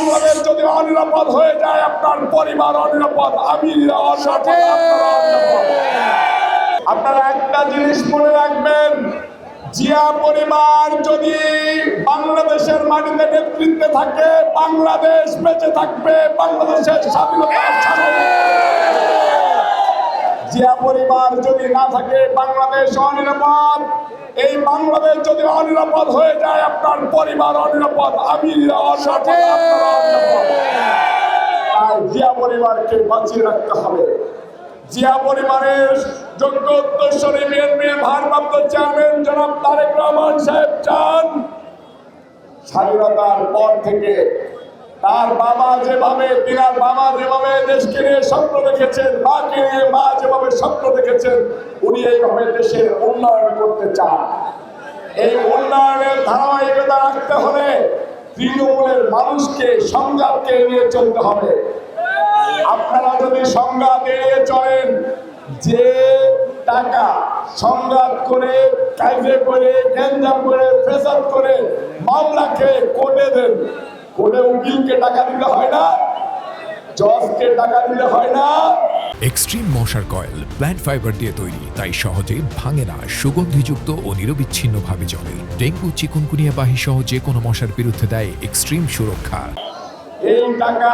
বাংলাদেশ যদি অনিরাপদ হয়ে যায়, আপনার পরিবার অনিরাপদ, আমি অনিরাপদ, আপনারা অনিরাপদ। আপনারা একটা জিনিস মনে রাখবেন, জিয়া পরিবার যদি বাংলাদেশের মাটিতে নেতৃত্বে থাকে, বাংলাদেশ বেঁচে থাকবে, বাংলাদেশের স্বাধীনতার সাথে। জিয়া পরিবার যদি না থাকে, বাংলাদেশ অনিরাপদ। এই বাংলাদেশ যদি অনিরাপদ হয়ে যায়, আপনার পরিবার অনিরাপদ, আমি অনিরাপদ, আপনারা অনিরাপদ। তাই জিয়া পরিবারকে বাঁচিয়ে রাখতে হবে। জিয়া পরিবারের যোগ্য উত্তরসূরি বিএনপির ভারপ্রাপ্ত চেয়ারম্যান জনাব তারেক রহমান সাহেব চান, স্বাধীনতার পর থেকে তার বাবা যেভাবে দেশকে নিয়ে স্বপ্ন দেখেছেন, মাকে নিয়ে মা যেভাবে স্বপ্ন দেখেছেন, উনি এইভাবে দেশের উন্নয়ন করতে চান। এই উন্নয়নের ধারাবাহিকতা রাখতে হলে তৃণমূলের মানুষকে, সংঘাতকে এড়িয়ে চলতে হবে। আপনারা যদি সংঘাত এড়িয়ে চলেন, যে টাকা সংঘাত করে, কায়দে করে, গ্যাঞ্জাম করে, ফেসাদ করে, মামলাকে কোর্টে দেন, কোর্টে উকিলকে টাকা দিতে হয় না, জজকে টাকা দিতে হয় না। এক্সট্রিম মশার কয়েল প্ল্যান্ট ফাইবার দিয়ে তৈরি, তাই সহজে ভাঙে না, সুগন্ধিযুক্ত ও নিরবিচ্ছিন্নভাবে জ্বলে। ডেঙ্গু, চিকুনগুনিয়া বাহি সহ যে কোনো মশার বিরুদ্ধে দেয় এক্সট্রিম সুরক্ষা। এই টাকা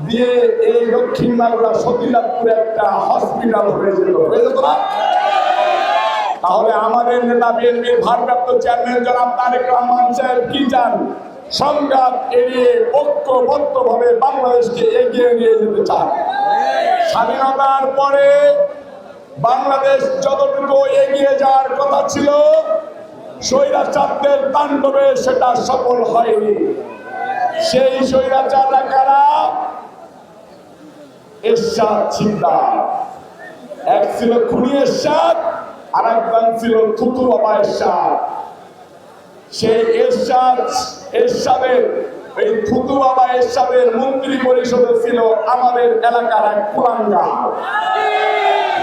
দিয়ে এই দক্ষিণ বাংলা সতীনাথপুরে একটা হসপিটাল হয়ে যেত না? তাহলে আমাদের নেতা বিএনপির ভারপ্রাপ্ত চেয়ারম্যান জনাব তারেক রহমান সাহেব কি চান? সংঘাত এড়িয়ে ঐক্যবদ্ধভাবে বাংলাদেশকে এগিয়ে নিয়ে যেতে চান। স্বাধীনতার পরে বাংলাদেশ যতটুকু এগিয়ে যাওয়ার কথা ছিল, স্বৈরাচারদের তাণ্ডবে সেটা সফল হয়নি। সেই স্বৈরাচাররা কারা? এরশাদ ছিনতাই। এক ছিল খুনি এরশাদ, আর একজন ছিল থুতু বাবা এরশাদ। সেই এরশাদের এই থুতু বাবা এরশাদের মন্ত্রী পরিষদে ছিল আমাদের এলাকার এক কুলাঙ্গার,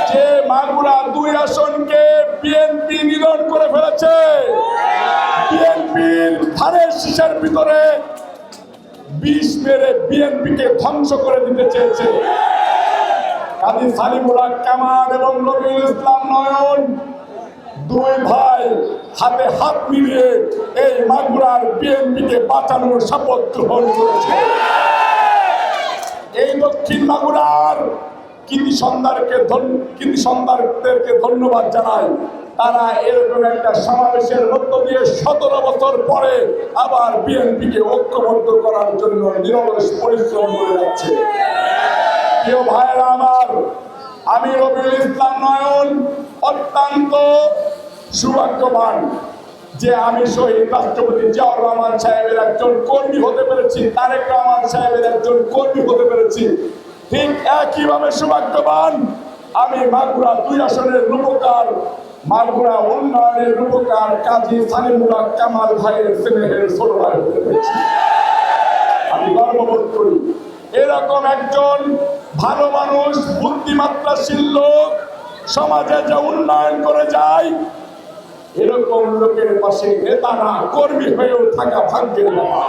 যে মাগুরা 2 আসনকে বিএনপি নিধন করে ফেলেছে। বিএনপির ধানের শীষের ভিতরে বিষ মেরে বিএনপিকে ধ্বংস করে দিতে চেয়েছে। কাজী সালিমুল হক কামাল এবং রবিউল ইসলাম নয়ন, 2 ভাই হাতে হাত মিলিয়ে এই মাগুরার বিএনপিকে বাঁচানোর শপথ গ্রহণ করেছে। এই দক্ষিণ মাগুরার কৃতি সন্তানদেরকে ধন্যবাদ জানাই। তারা এরকম একটা সমাবেশের মধ্য দিয়ে 17 বছর পরে আবার বিএনপিকে ঐক্যবদ্ধ করার জন্য নিরলস পরিশ্রম করে যাচ্ছে। প্রিয় ভাইয়েরা আমার, আমি রবিউল ইসলাম নয়ন অত্যন্ত সৌভাগ্যবান যে আমি শহীদ রাষ্ট্রপতি জিয়াউর রহমান সাহেবের একজন কর্মী হতে পেরেছি, তারেক রহমান সাহেবের একজন কর্মী হতে পেরেছি। ঠিক একইভাবে সৌভাগ্যবান আমি মাগুরা 2 আসনের রূপকার, মাগুরা উন্নয়নের রূপকার কাজী সালিমুল হক কামাল ভাইয়ের স্নেহের ছোট ভাই হতে পেরেছি। আমি গর্ববোধ করি এরকম একজন ভালো মানুষ, বুদ্ধিমাত্রাশীল লোক সমাজে যে উন্নয়ন করে যায়, এরকম লোকের পাশে নেতারা কর্মী হয়েও থাকা ভাগ্যের ব্যাপার।